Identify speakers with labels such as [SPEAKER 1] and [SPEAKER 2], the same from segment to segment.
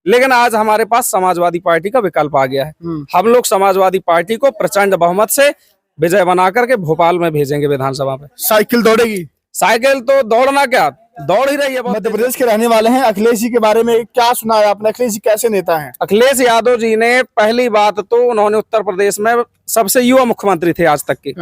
[SPEAKER 1] लेकिन आज हमारे पास समाजवादी पार्टी का विकल्प आ गया है। हम लोग समाजवादी पार्टी को प्रचंड बहुमत से विजय बना करके भोपाल में भेजेंगे विधानसभा में।
[SPEAKER 2] साइकिल दौड़ेगी?
[SPEAKER 1] साइकिल तो दौड़ना क्या, दौड़ ही रही है।
[SPEAKER 2] मध्य प्रदेश के रहने वाले हैं, अखिलेश जी के बारे में क्या सुना है आपने? अखिलेश जी कैसे नेता हैं?
[SPEAKER 1] अखिलेश यादव जी ने पहली बात तो उन्होंने उत्तर प्रदेश में सबसे युवा मुख्यमंत्री थे आज तक के।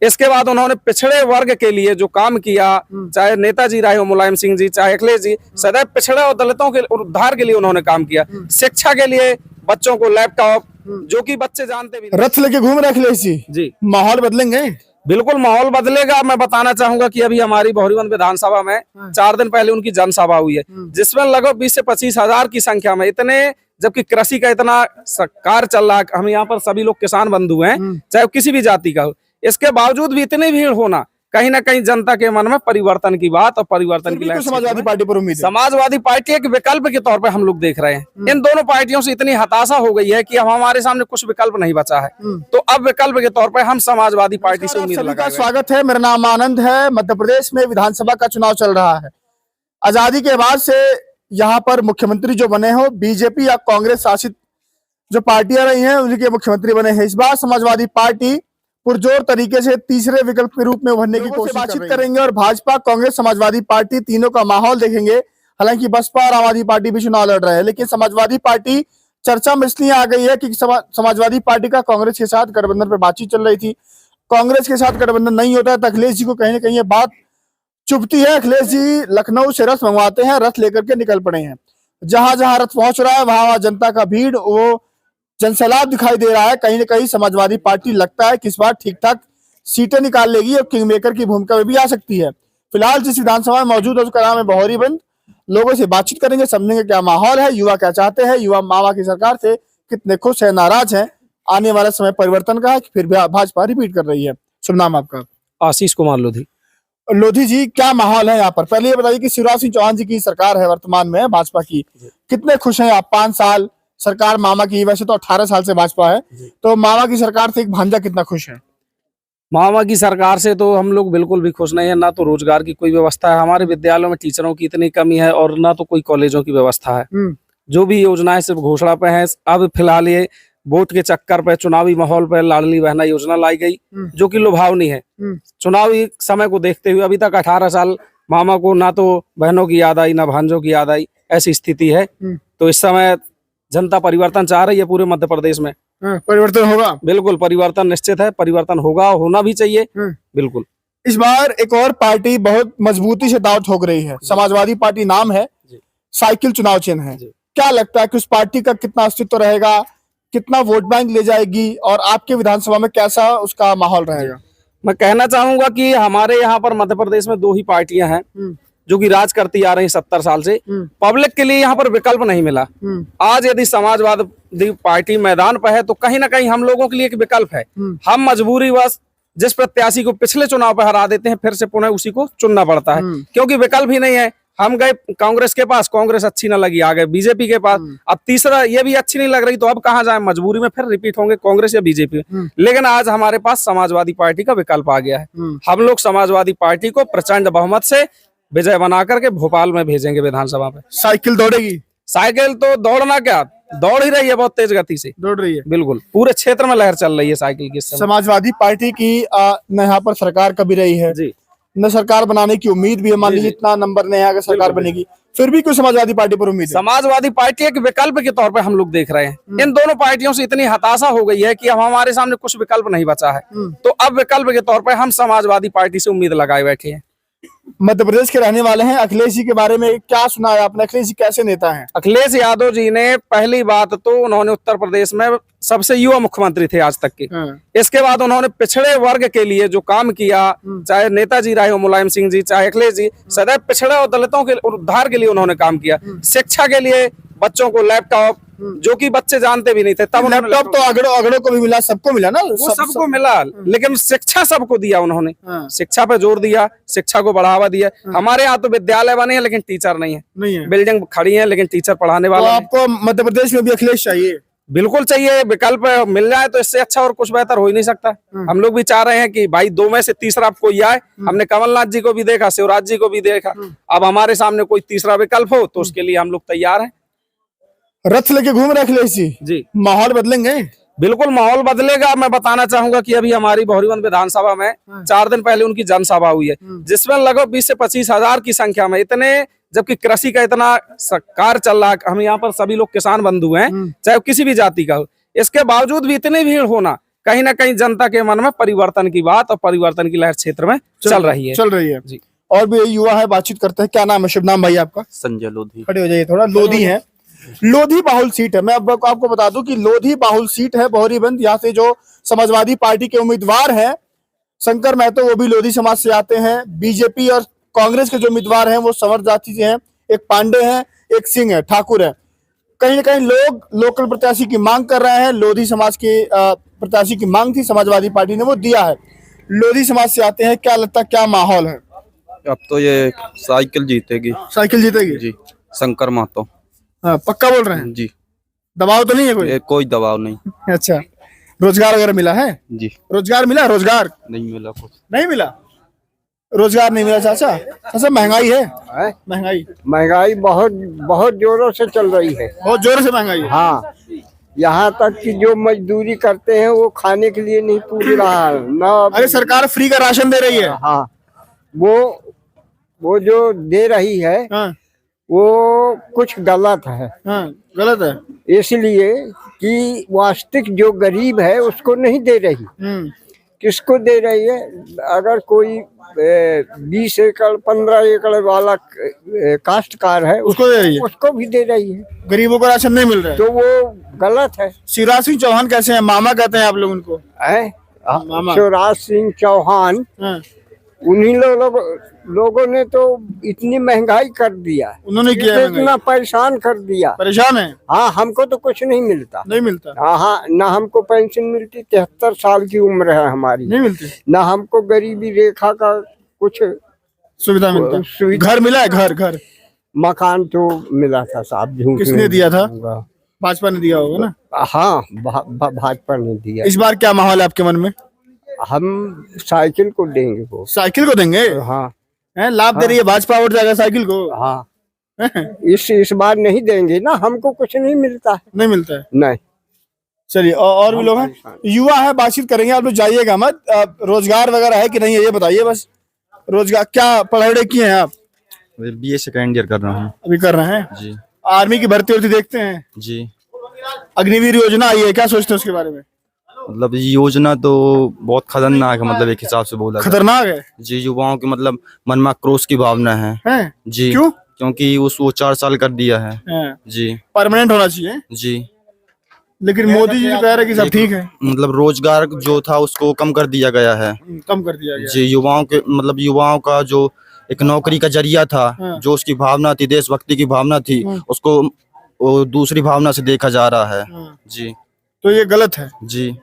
[SPEAKER 1] इसके बाद उन्होंने पिछड़े वर्ग के लिए जो काम किया, चाहे नेताजी रहे हो मुलायम सिंह जी, चाहे अखिलेश जी, सदैव पिछड़े और दलितों के उद्धार के लिए उन्होंने काम किया। शिक्षा के लिए बच्चों को लैपटॉप, जो कि बच्चे जानते भी।
[SPEAKER 2] रथ लेके घूम रहे अखिलेश जी। माहौल बदलेंगे?
[SPEAKER 1] बिल्कुल माहौल बदलेगा। मैं बताना चाहूंगा कि अभी हमारी बहुरीवंश विधानसभा में 4 दिन पहले उनकी जनसभा हुई है, जिसमें लगभग 20 से 25 हजार की संख्या में, इतने जबकि कृषि का इतना कार्य चल रहा है। हम यहाँ पर सभी लोग किसान बंधु हैं, चाहे किसी भी जाति का हो, इसके बावजूद भी इतनी भीड़ होना कहीं ना कहीं जनता के मन में परिवर्तन की बात और परिवर्तन की
[SPEAKER 2] समाजवादी पार्टी पर उम्मीद है।
[SPEAKER 1] समाजवादी पार्टी एक विकल्प के तौर पे हम लोग देख रहे हैं। इन दोनों पार्टियों से इतनी हताशा हो गई है कि अब हमारे सामने कुछ विकल्प नहीं बचा है, तो अब विकल्प के तौर पे हम समाजवादी पार्टी से उम्मीद लगाएंगे।
[SPEAKER 2] सभी का स्वागत है, मेरा नाम आनंद है। मध्य प्रदेश में विधानसभा का चुनाव चल रहा है। आजादी के बाद से यहाँ पर मुख्यमंत्री जो बने हो, बीजेपी या कांग्रेस शासित जो पार्टियां रही हैं उनके मुख्यमंत्री बने हैं। इस बार समाजवादी पार्टी पुरजोर तरीके से तीसरे विकल्प के रूप में उभरने की कोशिश बातचीत करेंगे और भाजपा, कांग्रेस, समाजवादी पार्टी तीनों का माहौल देखेंगे। हालांकि बसपा और आम आदमी पार्टी भी चुनाव लड़ रहे हैं, लेकिन समाजवादी पार्टी चर्चा में इसलिए आ गई है कि समाजवादी पार्टी का कांग्रेस के साथ गठबंधन पर बातचीत चल रही थी। कांग्रेस के साथ गठबंधन नहीं होता है तो अखिलेश जी को कहीं ना कहीं ये बात चुभती है। अखिलेश जी लखनऊ से रथ मंगवाते हैं, रथ लेकर के निकल पड़े हैं। जहां जहां रथ पहुंच रहा है वहां जनता का भीड़, वो जनसैलाब दिखाई दे रहा है। कहीं ना कहीं समाजवादी पार्टी लगता है कि इस बार ठीक ठाक सीटें निकाल लेगी और किंग मेकर की भूमिका में भी आ सकती है। फिलहाल जिस विधानसभा में मौजूद है उसका नाम है बहुरीवंश। लोगों से बातचीत करेंगे, समझेंगे क्या माहौल है, युवा क्या चाहते हैं, युवा मामा की सरकार से कितने खुश है, नाराज है, आने वाला समय परिवर्तन का है कि फिर भाजपा रिपीट कर रही है। शुभ नाम आपका?
[SPEAKER 1] आशीष कुमार लोधी।
[SPEAKER 2] लोधी जी, क्या माहौल है यहाँ पर? पहले ये बताइए कि शिवराज सिंह चौहान जी की सरकार है वर्तमान में भाजपा की, कितने खुश हैं आप? 5 साल सरकार मामा की, वैसे तो 18 साल से भाजपा है, तो मामा की सरकार से एक भांजा कितना खुश है?
[SPEAKER 1] मामा की सरकार से तो हम लोग बिल्कुल भी खुश नहीं है। ना तो रोजगार की कोई व्यवस्था है, हमारे विद्यालयों में टीचरों की इतनी कमी है, और ना तो कोई कॉलेजों की व्यवस्था है। जो भी योजनाएं सिर्फ घोषणा पे हैं। अब फिलहाल ये वोट के चक्कर पे, चुनावी माहौल पे लाडली बहना योजना लाई गई, जो कि लुभावनी है। चुनावी समय को देखते हुए अभी तक 18 साल मामा को ना तो बहनों की याद आई, ना भांजों की याद आई, ऐसी स्थिति है। तो इस समय जनता परिवर्तन चाह रही है पूरे मध्य प्रदेश में।
[SPEAKER 2] परिवर्तन होगा?
[SPEAKER 1] बिल्कुल परिवर्तन निश्चित है, परिवर्तन होगा, होना भी चाहिए। बिल्कुल।
[SPEAKER 2] इस बार एक और पार्टी बहुत मजबूती से दांव ठोक रही है, समाजवादी पार्टी नाम है, साइकिल चुनाव चिन्ह है। क्या लगता है कि उस पार्टी का कितना अस्तित्व रहेगा, कितना वोट बैंक ले जाएगी, और आपके विधानसभा में कैसा उसका माहौल रहेगा?
[SPEAKER 1] मैं कहना चाहूंगा कि हमारे यहाँ पर मध्य प्रदेश में 2 ही पार्टियां हैं जो कि राज करती आ रही 70 साल से। पब्लिक के लिए यहाँ पर विकल्प नहीं मिला। आज यदि समाजवादी पार्टी मैदान पर है तो कहीं ना कहीं हम लोगों के लिए एक विकल्प है। हम मजबूरी बस जिस प्रत्याशी को पिछले चुनाव पर हरा देते हैं, फिर से पुनः उसी को चुनना पड़ता है, क्योंकि विकल्प ही नहीं है। हम गए कांग्रेस के पास, कांग्रेस अच्छी ना लगी, आ गए बीजेपी के पास, अब तीसरा ये भी अच्छी नहीं लग रही, तो अब कहाँ जाए? मजबूरी में फिर रिपीट होंगे कांग्रेस या बीजेपी। लेकिन आज हमारे पास समाजवादी पार्टी का विकल्प आ गया है। हम लोग समाजवादी पार्टी को प्रचंड बहुमत से विजय बना करके भोपाल में भेजेंगे विधानसभा में।
[SPEAKER 2] साइकिल दौड़ेगी?
[SPEAKER 1] साइकिल तो दौड़ना क्या, दौड़ ही रही है, बहुत तेज गति से
[SPEAKER 2] दौड़ रही है।
[SPEAKER 1] बिल्कुल पूरे क्षेत्र में लहर चल रही है साइकिल की।
[SPEAKER 2] समाजवादी पार्टी की न यहाँ पर सरकार कभी रही है
[SPEAKER 1] जी,
[SPEAKER 2] न सरकार बनाने की उम्मीद भी है। मान लीजिए इतना नंबर नहीं आएगा, सरकार बनेगी, फिर भी कोई समाजवादी पार्टी पर उम्मीद है?
[SPEAKER 1] समाजवादी पार्टी एक विकल्प के तौर पे हम लोग देख रहे हैं। इन दोनों पार्टियों से इतनी हताशा हो गई है कि अब हमारे सामने कुछ विकल्प नहीं बचा है, तो अब विकल्प के तौर पे हम समाजवादी पार्टी से उम्मीद लगाए बैठे हैं।
[SPEAKER 2] मध्य प्रदेश के रहने वाले हैं, अखिलेश जी के बारे में क्या सुना है आपने? अखिलेश जी कैसे नेता हैं?
[SPEAKER 1] अखिलेश यादव जी ने पहली बात तो उन्होंने उत्तर प्रदेश में सबसे युवा मुख्यमंत्री थे आज तक के। इसके बाद उन्होंने पिछड़े वर्ग के लिए जो काम किया, चाहे नेताजी रहे हो मुलायम सिंह जी, चाहे अखिलेश जी, सदैव पिछड़े और दलितों के उद्धार के लिए उन्होंने काम किया। शिक्षा के लिए बच्चों को लैपटॉप, जो कि बच्चे जानते भी नहीं थे, तब
[SPEAKER 2] लैपटॉप तो अगड़ों को भी मिला, सबको मिला ना,
[SPEAKER 1] वो सबको मिला, लेकिन शिक्षा सबको दिया उन्होंने। शिक्षा पे जोर दिया, शिक्षा को बढ़ावा दिया। हमारे यहाँ तो विद्यालय बने हैं लेकिन टीचर नहीं है, बिल्डिंग खड़ी है लेकिन टीचर पढ़ाने वाला।
[SPEAKER 2] आपको मध्य प्रदेश में भी अखिलेश चाहिए?
[SPEAKER 1] बिल्कुल चाहिए, विकल्प मिल जाए तो इससे अच्छा और कुछ बेहतर हो ही नहीं सकता। हम लोग भी चाह रहे हैं कि भाई 2 में से तीसरा अब कोई आए। हमने कमलनाथ जी को भी देखा, शिवराज जी को भी देखा, अब हमारे सामने कोई तीसरा विकल्प हो तो उसके लिए हम लोग तैयार हैं।
[SPEAKER 2] रथ लेके घूम रहे अखिलेश जी,
[SPEAKER 1] जी
[SPEAKER 2] माहौल बदलेंगे?
[SPEAKER 1] बिल्कुल माहौल बदलेगा। मैं बताना चाहूंगा कि अभी हमारी भौरीवंद विधानसभा में 4 दिन पहले उनकी जनसभा हुई है, जिसमें लगभग 20 से 25 हजार की संख्या में, इतने जबकि कृषि का इतना कार्य चल रहा है, हम यहाँ पर सभी लोग किसान बंधु हैं, चाहे किसी भी जाति का हो, इसके बावजूद भी इतनी भीड़ होना कहीं ना कहीं जनता के मन में परिवर्तन की बात और परिवर्तन की लहर क्षेत्र में चल रही है
[SPEAKER 2] जी। और भी युवा है, बातचीत करते हैं। क्या नाम है, शुभ नाम भाई आपका?
[SPEAKER 3] संजय लोधी।
[SPEAKER 2] खड़े हो जाइए थोड़ा। लोधी है, लोधी बाहुल सीट है। मैं अब आपको बता दूं कि लोधी बाहुल सीट है भौरीवंद। यहाँ से जो समाजवादी पार्टी के उम्मीदवार हैं शंकर महतो, वो भी लोधी समाज से आते हैं। बीजेपी और कांग्रेस के जो उम्मीदवार हैं वो संवर जाति से हैं, एक पांडे हैं, एक सिंह है, ठाकुर है। कहीं ना कहीं लोग लोकल प्रत्याशी की मांग कर रहे हैं। लोधी समाज के प्रत्याशी की मांग थी, समाजवादी पार्टी ने वो दिया है। लोधी समाज से आते हैं, क्या लगता है क्या माहौल है?
[SPEAKER 3] अब तो ये साइकिल जीतेगी।
[SPEAKER 2] साइकिल जीतेगी
[SPEAKER 3] जी, शंकर महतो।
[SPEAKER 2] हाँ, पक्का बोल रहे हैं?
[SPEAKER 3] जी,
[SPEAKER 2] दबाव तो नहीं है कोई?
[SPEAKER 3] कोई दबाव नहीं।
[SPEAKER 2] अच्छा, रोजगार वगैरह मिला है?
[SPEAKER 3] जी,
[SPEAKER 2] रोजगार मिला? रोजगार
[SPEAKER 3] नहीं मिला कुछ।
[SPEAKER 2] नहीं मिला, रोजगार नहीं मिला। चाचा, अच्छा महंगाई है?
[SPEAKER 4] महंगाई बहुत बहुत जोरों से चल रही है।
[SPEAKER 2] बहुत जोर से महंगाई है।
[SPEAKER 4] हाँ, यहाँ तक कि जो मजदूरी करते हैं वो खाने के लिए नहीं पूछ रहा है ना।
[SPEAKER 2] अरे सरकार फ्री का राशन दे रही है।
[SPEAKER 4] हाँ, वो जो दे रही है
[SPEAKER 2] हाँ,
[SPEAKER 4] वो कुछ गलत है।
[SPEAKER 2] हाँ, गलत है।
[SPEAKER 4] इसलिए कि वास्तविक जो गरीब है उसको नहीं दे रही। किसको दे रही है? अगर कोई 20 एकड़ 15 एकड़ वाला काश्तकार है
[SPEAKER 2] उसको दे रही है,
[SPEAKER 4] उसको भी दे रही है।
[SPEAKER 2] गरीबों को राशन नहीं मिल रहा है
[SPEAKER 4] तो वो गलत है।
[SPEAKER 2] शिवराज सिंह चौहान कैसे हैं? मामा कहते हैं आप लोग उनको? मामा
[SPEAKER 4] शिवराज सिंह चौहान,
[SPEAKER 2] हाँ,
[SPEAKER 4] उन्हीं लोगों ने तो इतनी महंगाई कर दिया,
[SPEAKER 2] उन्होंने किया है
[SPEAKER 4] इतना परेशान कर दिया।
[SPEAKER 2] परेशान है?
[SPEAKER 4] हाँ, हमको तो कुछ नहीं मिलता।
[SPEAKER 2] नहीं मिलता?
[SPEAKER 4] हाँ, ना हमको पेंशन मिलती, 73 साल की उम्र है हमारी।
[SPEAKER 2] नहीं मिलती?
[SPEAKER 4] ना हमको गरीबी रेखा का कुछ
[SPEAKER 2] सुविधा मिलता?
[SPEAKER 4] सुविधा
[SPEAKER 2] घर मिला है? घर
[SPEAKER 4] मकान तो मिला था साहब। झूठ
[SPEAKER 2] किसने
[SPEAKER 4] नहीं
[SPEAKER 2] दिया था?
[SPEAKER 4] बोलूंगा।
[SPEAKER 2] भाजपा ने दिया होगा ना?
[SPEAKER 4] हाँ, भाजपा ने दिया।
[SPEAKER 2] इस बार क्या माहौल है आपके मन में?
[SPEAKER 4] हम साइकिल को देंगे वो।
[SPEAKER 2] साइकिल को देंगे?
[SPEAKER 4] हाँ,
[SPEAKER 2] लाभ दे रही है भाजपा, वोट जाएगा साइकिल को?
[SPEAKER 4] हाँ। इस बार नहीं देंगे ना, हमको कुछ नहीं मिलता है।
[SPEAKER 2] नहीं मिलता है?
[SPEAKER 4] नहीं।
[SPEAKER 2] चलिए, और भी लोग हैं, युवा है, बातचीत करेंगे। आप लोग जाइएगा मत। रोजगार वगैरह है कि नहीं है ये बताइए बस। रोजगार क्या पढ़ाई की है आप?
[SPEAKER 3] BA सेकेंड ईयर कर रहा हूँ।
[SPEAKER 2] अभी कर रहे हैं?
[SPEAKER 3] जी।
[SPEAKER 2] आर्मी की भर्ती वर्ती देखते हैं?
[SPEAKER 3] जी,
[SPEAKER 2] अग्निवीर योजना आई है, क्या सोचते हैं उसके बारे में?
[SPEAKER 3] मतलब ये योजना तो बहुत खतरनाक है, मतलब एक हिसाब से बोला जाए।
[SPEAKER 2] खतरनाक है
[SPEAKER 3] जी, युवाओं के मतलब मन में आक्रोश की भावना है। जी,
[SPEAKER 2] क्यों?
[SPEAKER 3] क्योंकि वो 4 साल कर दिया है। जी,
[SPEAKER 2] परमानेंट होना चाहिए।
[SPEAKER 3] जी,
[SPEAKER 2] लेकिन मोदी जी कह रहे हैं कि सब ठीक है।
[SPEAKER 3] मतलब रोजगार जो था उसको कम कर दिया गया है।
[SPEAKER 2] कम कर दिया गया।
[SPEAKER 3] जी, युवाओं का जो एक नौकरी का जरिया था, जो उसकी भावना थी, देशभक्ति की भावना थी, उसको वो दूसरी भावना से देखा जा रहा है। जी,
[SPEAKER 2] तो ये गलत है।
[SPEAKER 3] जी,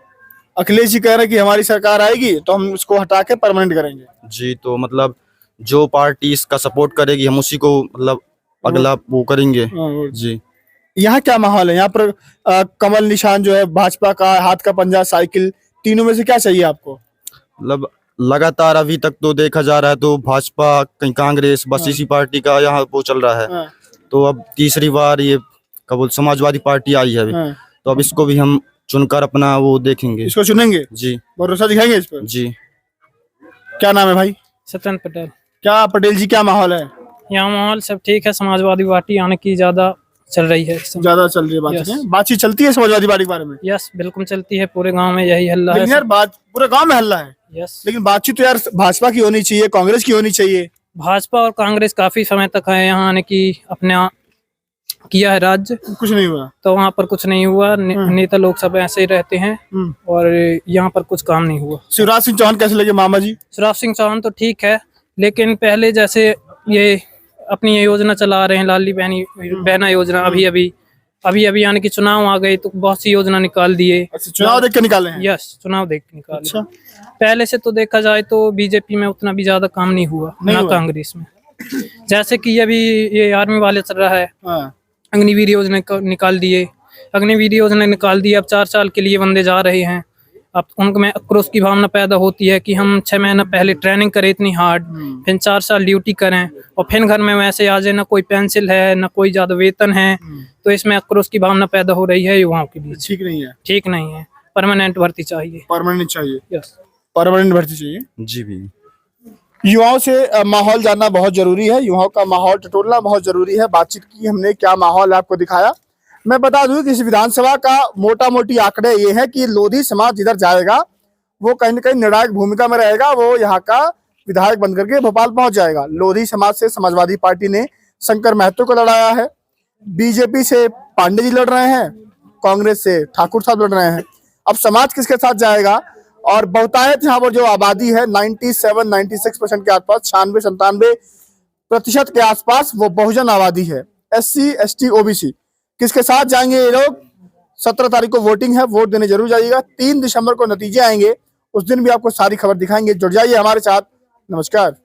[SPEAKER 2] अखिलेश जी कह रहे हैं कि हमारी सरकार आएगी तो हम इसको हटा के परमानेंट करेंगे।
[SPEAKER 3] जी, तो मतलब जो पार्टी इसका सपोर्ट करेगी हम उसी को मतलब अगला वो करेंगे। जी,
[SPEAKER 2] यहाँ क्या माहौल है? यहाँ पर कमल निशान जो है भाजपा का, हाथ का पंजा, साइकिल, तीनों में से क्या चाहिए आपको?
[SPEAKER 3] मतलब लगातार अभी तक तो देखा जा रहा है तो भाजपा, कहीं कांग्रेस, बस इसी पार्टी का यहाँ वो चल रहा है। तो अब तीसरी बार ये कबूल समाजवादी पार्टी आई है अभी, तो अब इसको भी हम चुनकर अपना वो देखेंगे।
[SPEAKER 2] इसको चुनेंगे?
[SPEAKER 3] जी,
[SPEAKER 2] भरोसा दिखाएंगे इस पर?
[SPEAKER 3] जी।
[SPEAKER 2] क्या नाम है भाई?
[SPEAKER 5] सत्येंद्र पटेल।
[SPEAKER 2] क्या पटेल जी, क्या माहौल है?
[SPEAKER 5] यहाँ माहौल सब ठीक है। समाजवादी पार्टी आने की ज्यादा चल रही है।
[SPEAKER 2] ज्यादा चल रही है बातचीत? बातचीत चलती है समाजवादी पार्टी के बारे में?
[SPEAKER 5] यस, बिल्कुल चलती है। पूरे गांव में यही हल्ला है।
[SPEAKER 2] यार बात पूरे गांव में हल्ला है।
[SPEAKER 5] यस,
[SPEAKER 2] लेकिन बातचीत तो यार भाजपा की होनी चाहिए, कांग्रेस की होनी चाहिए।
[SPEAKER 5] भाजपा और कांग्रेस काफी समय तक है यहाँ आने की, अपने किया है राज्य,
[SPEAKER 2] कुछ नहीं हुआ।
[SPEAKER 5] तो वहाँ पर कुछ नहीं हुआ। नेता लोग सब ऐसे ही रहते हैं और यहाँ पर कुछ काम नहीं हुआ।
[SPEAKER 2] शिवराज सिंह चौहान कैसे लगे मामा जी?
[SPEAKER 5] शिवराज सिंह चौहान तो ठीक है, लेकिन पहले जैसे ये अपनी ये योजना चला रहे हैं, लाडली बहना योजना, अभी यानी कि चुनाव आ गए तो बहुत सी योजना निकाल दिए।
[SPEAKER 2] अच्छा, चुनाव देख के निकाले हैं?
[SPEAKER 5] यस, चुनाव देख के निकाले।
[SPEAKER 2] अच्छा।
[SPEAKER 5] पहले से तो देखा जाए तो बीजेपी में उतना भी ज्यादा काम नहीं हुआ, ना कांग्रेस में। जैसे कि अभी ये आर्मी वाले चल रहा है, अग्निवीर योजना निकाल दिए। अब 4 साल के लिए बंदे जा रहे हैं। अब उनमें आक्रोश की भावना पैदा होती है कि हम 6 महीना पहले ट्रेनिंग करें इतनी हार्ड, फिर 4 साल ड्यूटी करें और फिर घर में वैसे आ जाए, ना कोई पेंसिल है ना कोई ज्यादा वेतन है, तो इसमें आक्रोश की भावना पैदा हो रही है युवाओं के बीच।
[SPEAKER 2] ठीक नहीं है,
[SPEAKER 5] ठीक नहीं है, परमानेंट भर्ती चाहिए।
[SPEAKER 2] परमानेंट चाहिए,
[SPEAKER 5] यस,
[SPEAKER 2] परमानेंट भर्ती चाहिए।
[SPEAKER 3] जी भी।
[SPEAKER 2] युवाओं से माहौल जानना बहुत जरूरी है, युवाओं का माहौल टटोलना बहुत जरूरी है। बातचीत की हमने, क्या माहौल आपको दिखाया। मैं बता दूं कि इस विधानसभा का मोटा मोटी आंकड़े ये है कि लोधी समाज जिधर जाएगा वो कहीं ना कहीं निर्णायक भूमिका में रहेगा, वो यहाँ का विधायक बन करके भोपाल पहुंच जाएगा। लोधी समाज से समाजवादी पार्टी ने शंकर महतो को लड़ाया है, बीजेपी से पांडे जी लड़ रहे हैं, कांग्रेस से ठाकुर साहब लड़ रहे हैं। अब समाज किसके साथ जाएगा? और बहुतायत यहाँ पर जो आबादी है 97-96% के आसपास, 96-97% के आसपास वो बहुजन आबादी है, SC ST OBC। किसके साथ जाएंगे ये लोग? 17 तारीख को वोटिंग है, वोट देने जरूर जाइएगा। 3 दिसंबर को नतीजे आएंगे, उस दिन भी आपको सारी खबर दिखाएंगे। जुड़ जाइए हमारे साथ। नमस्कार।